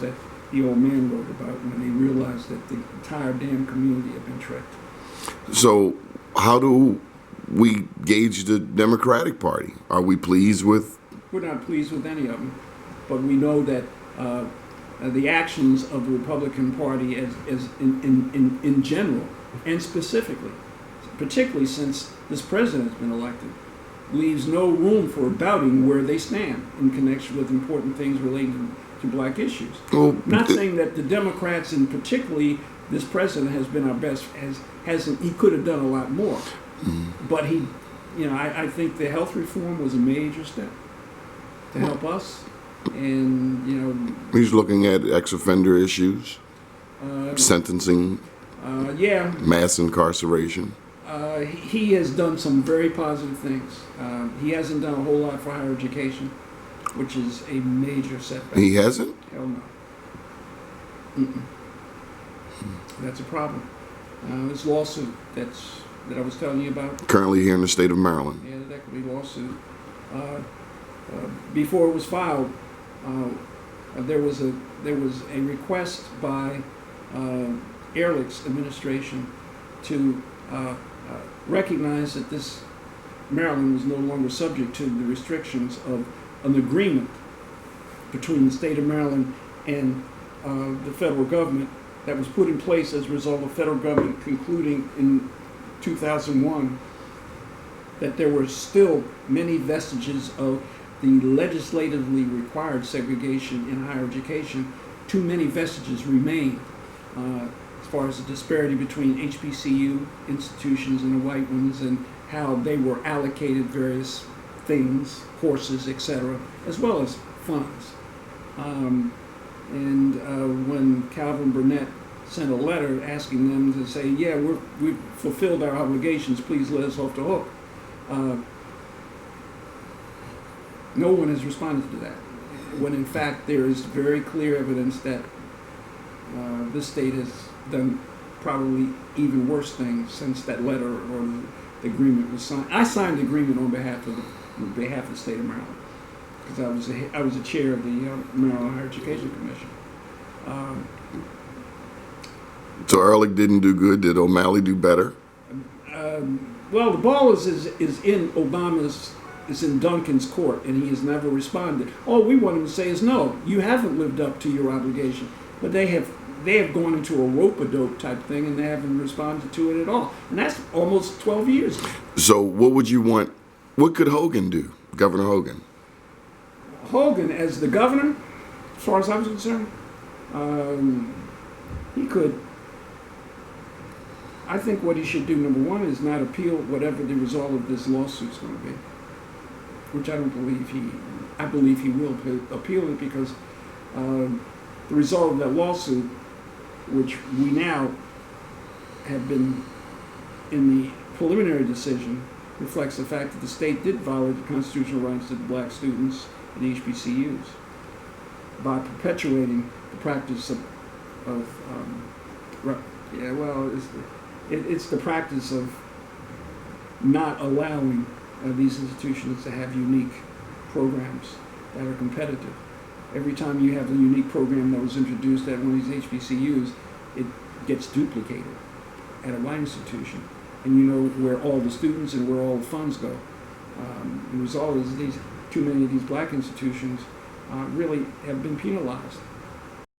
that the old man wrote about when they realized that the entire damn community had been tricked. So how do we gauge the Democratic Party? Are we pleased with? We're not pleased with any of them, but we know that the actions of the Republican Party as in general and specifically, particularly since this president has been elected, leaves no room for doubting where they stand in connection with important things relating to black issues. Well, not saying that the Democrats, and particularly this president, has been our best. Hasn't he could have done a lot more, but he, I think the health reform was a major step to help us, and he's looking at ex-offender issues, sentencing, mass incarceration. He has done some very positive things. He hasn't done a whole lot for higher education, which is a major setback. He hasn't? Hell no. That's a problem. This lawsuit that I was telling you about. Currently here in the state of Maryland. Yeah, the equity lawsuit. Before it was filed, there was a request by Ehrlich's administration to recognize that this Maryland was no longer subject to the restrictions of an agreement between the state of Maryland and the federal government that was put in place as a result of federal government concluding in 2001 that there were still many vestiges of the legislatively required segregation in higher education. Too many vestiges remain as far as the disparity between HBCU institutions and the white ones, and how they were allocated various things, courses, etc., as well as funds. When Calvin Burnett sent a letter asking them to say, yeah, we've fulfilled our obligations, please let us off the hook, no one has responded to that, when in fact there is very clear evidence that this state has done probably even worse things since that letter or the agreement was signed. I signed the agreement on behalf of the state of Maryland, because I was the chair of the Maryland Higher Education Commission. So Ehrlich didn't do good. Did O'Malley do better? Well, the ball is in is in Duncan's court, and he has never responded. All we want him to say is, no, you haven't lived up to your obligation. But they have gone into a rope-a-dope type thing, and they haven't responded to it at all. And that's almost 12 years ago. So what would you want? What could Hogan do, Governor Hogan? Hogan, as the governor, as far as I was concerned, he could. I think what he should do, number one, is not appeal whatever the result of this lawsuit is going to be, which I don't believe I believe he will appeal it, because the result of that lawsuit, which we now have been in the preliminary decision, reflects the fact that the state did violate the constitutional rights of the black students at HBCUs by perpetuating the practice it's the practice of not allowing these institutions to have unique programs that are competitive. Every time you have a unique program that was introduced at one of these HBCUs, it gets duplicated at a white institution, and you know where all the students and where all the funds go. The result is too many of these black institutions really have been penalized.